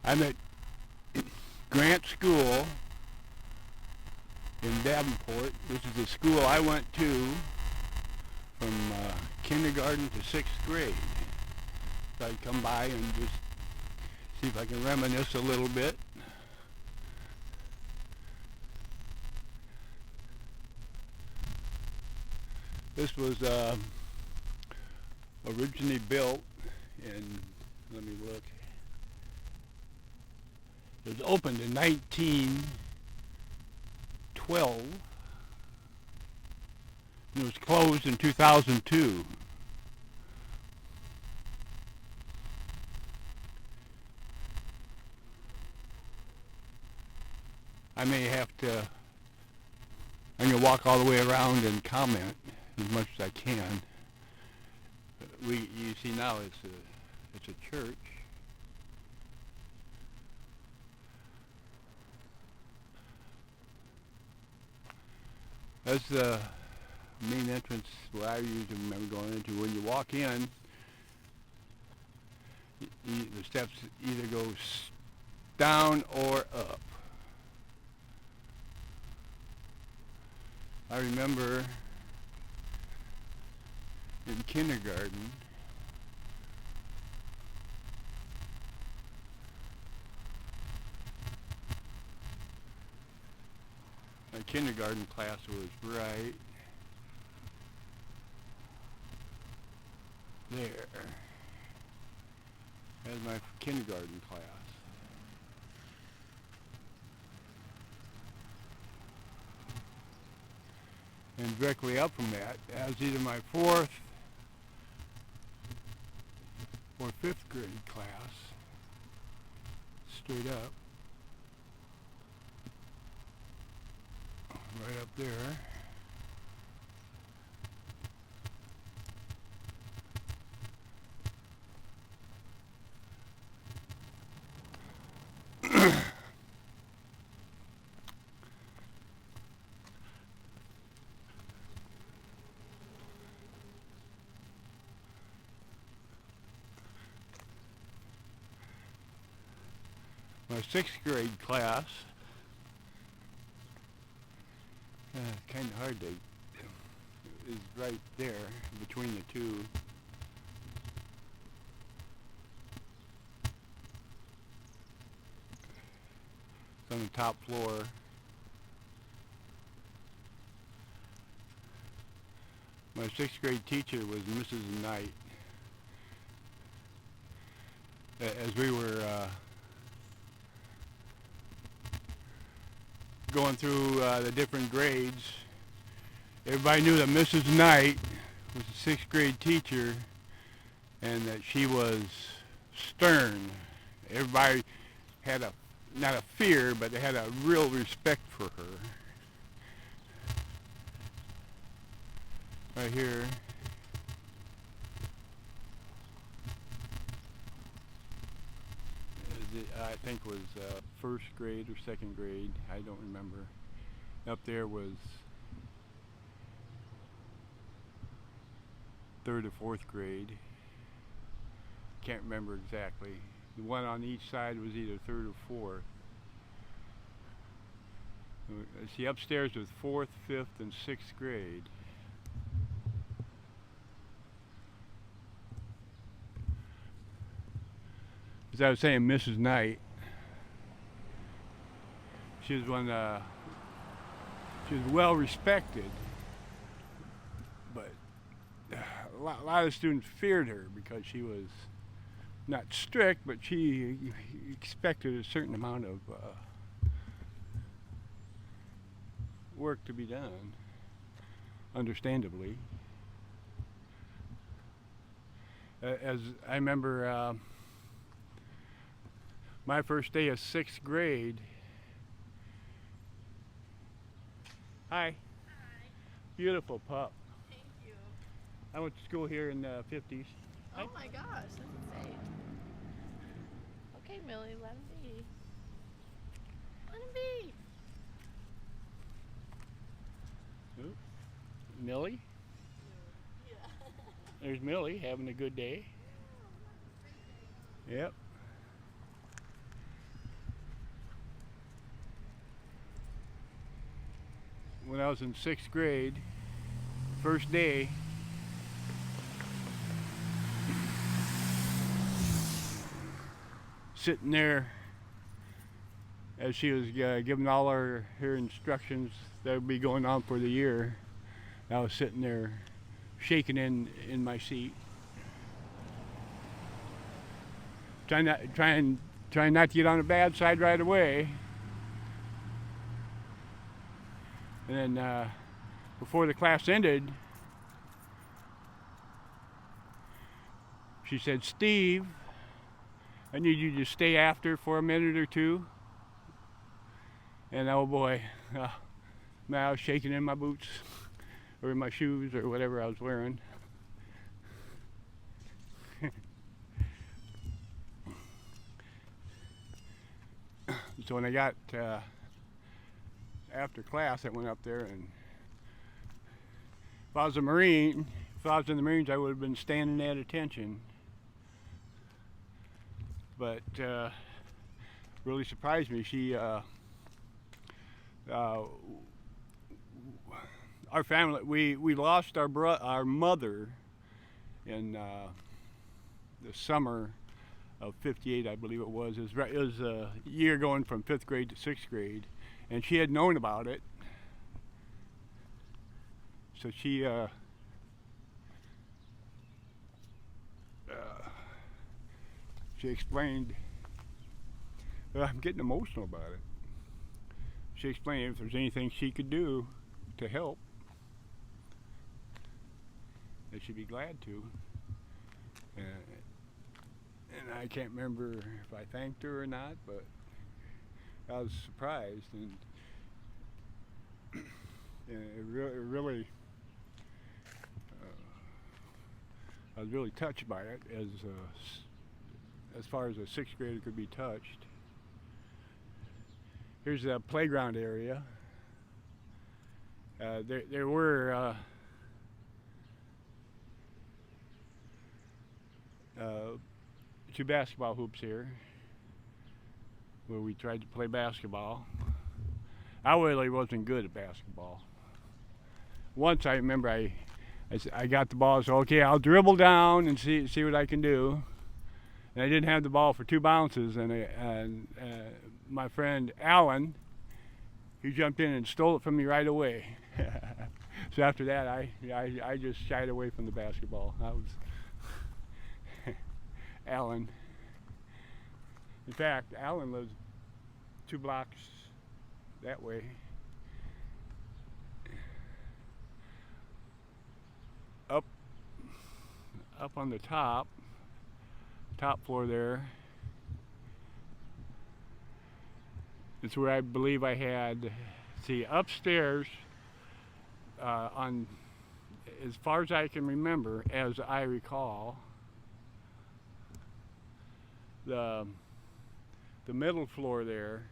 I'm at Grant School in Davenport. This is the school I went to from kindergarten to 6th grade. So I'd come by and just see if I can reminisce a little bit. This was originally built in, let me look, it was opened in 1912 and it was closed in 2002. I may have to, I'm going to walk all the way around and comment as much as I can. You see now it's a church. That's the main entrance where I usually remember going into. When you walk in, the steps either go down or up. I remember in kindergarten, my kindergarten class was right there. That's my kindergarten class. And directly up from that, as either my 4th or 5th grade class, straight up, right up there. My 6th grade class, kind of hard to, is right there between the two. It's on the top floor. My 6th grade teacher was Mrs. Knight. As we were going through the different grades, everybody knew that Mrs. Knight was a 6th grade teacher and that she was stern. Everybody had not a fear, but they had a real respect for her. Right here. I think was 1st grade or 2nd grade, I don't remember. Up there was 3rd or 4th grade. Can't remember exactly. The one on each side was either 3rd or 4th. See, upstairs was 4th, 5th, and 6th grade. As I was saying, Mrs. Knight, she was she was well respected, but a lot of students feared her because she was not strict, but she expected a certain amount of work to be done, understandably. As I remember, my first day of 6th grade. Hi. Hi. Beautiful pup. Thank you. I went to school here in the 50s. Oh my gosh, that's insane. Okay, Millie, let him be. Let him be. Oop. Millie. Yeah. There's Millie having a good day. Yep. when I was in 6th grade, first day, sitting there as she was giving all her instructions that would be going on for the year. I was sitting there shaking in my seat, trying not to get on the bad side right away. And then before the class ended, she said, "Steve, I need you to stay after for a minute or two." And oh boy, man, I was shaking in my boots or in my shoes or whatever I was wearing. So when I got after class, I went up there, and if I was a Marine, if I was in the Marines, I would have been standing at attention. But really surprised me. She, our family, we lost our mother in the summer of '58, I believe it was. It was a year going from 5th grade to 6th grade, and she had known about it. So she explained. I'm getting emotional about it. She explained if there's anything she could do to help, that she'd be glad to. And I can't remember if I thanked her or not, but I was surprised, and it really I was really touched by it, as far as a 6th grader could be touched. Here's the playground area. There were two basketball hoops here where we tried to play basketball. I really wasn't good at basketball. Once I remember I got the ball, so okay, I'll dribble down and see what I can do. And I didn't have the ball for 2 bounces, and my friend Alan, he jumped in and stole it from me right away. So after that, I just shied away from the basketball. I was Alan. In fact, Alan lives 2 blocks that way. Up on the top floor there. It's where I believe I had, see, upstairs on, as far as I can remember, as I recall, the middle floor there,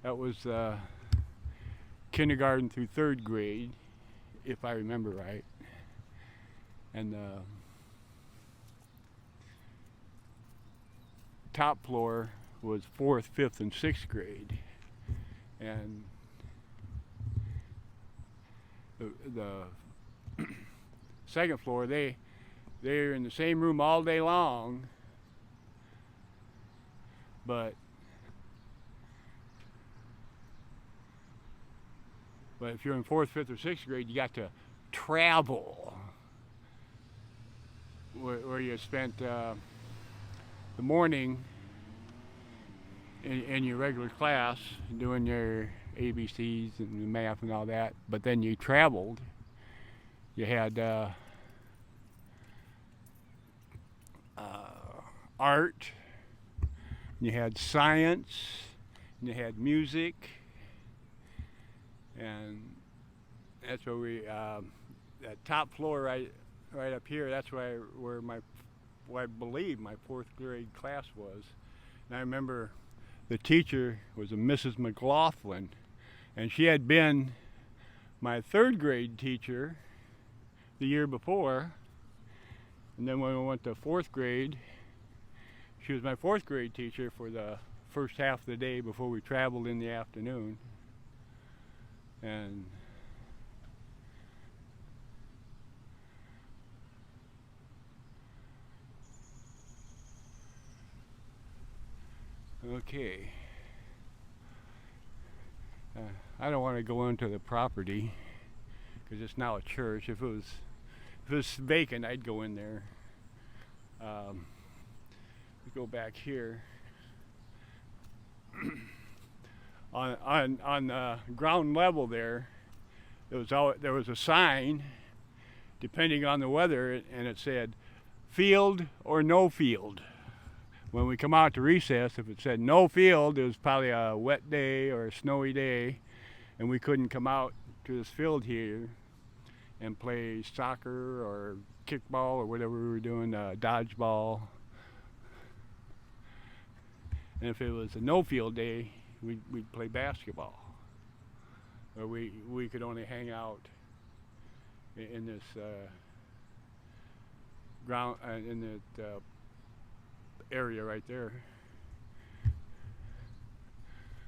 that was kindergarten through 3rd grade, if I remember right. And the top floor was 4th, 5th, and 6th grade. And the second floor, they're in the same room all day long, but if you're in 4th, 5th, or 6th grade, you got to travel, where you spent the morning in your regular class doing your ABCs and math and all that, but then you traveled. You had art, you had science, and you had music, and that's where we that top floor right up here. That's where I believe my 4th grade class was. And I remember the teacher was a Mrs. McLaughlin, and she had been my 3rd grade teacher the year before. And then when we went to 4th grade, she was my 4th grade teacher for the first half of the day before we traveled in the afternoon. And okay, I don't want to go into the property because it's now a church. If it was vacant, I'd go in there. We go back here. On the ground level there there was a sign depending on the weather, and it said field or no field. When we come out to recess, if it said no field, it was probably a wet day or a snowy day, and we couldn't come out to this field here and play soccer or kickball or whatever we were doing, dodgeball. And if it was a no field day, we'd play basketball. Or we could only hang out in this ground in that area right there.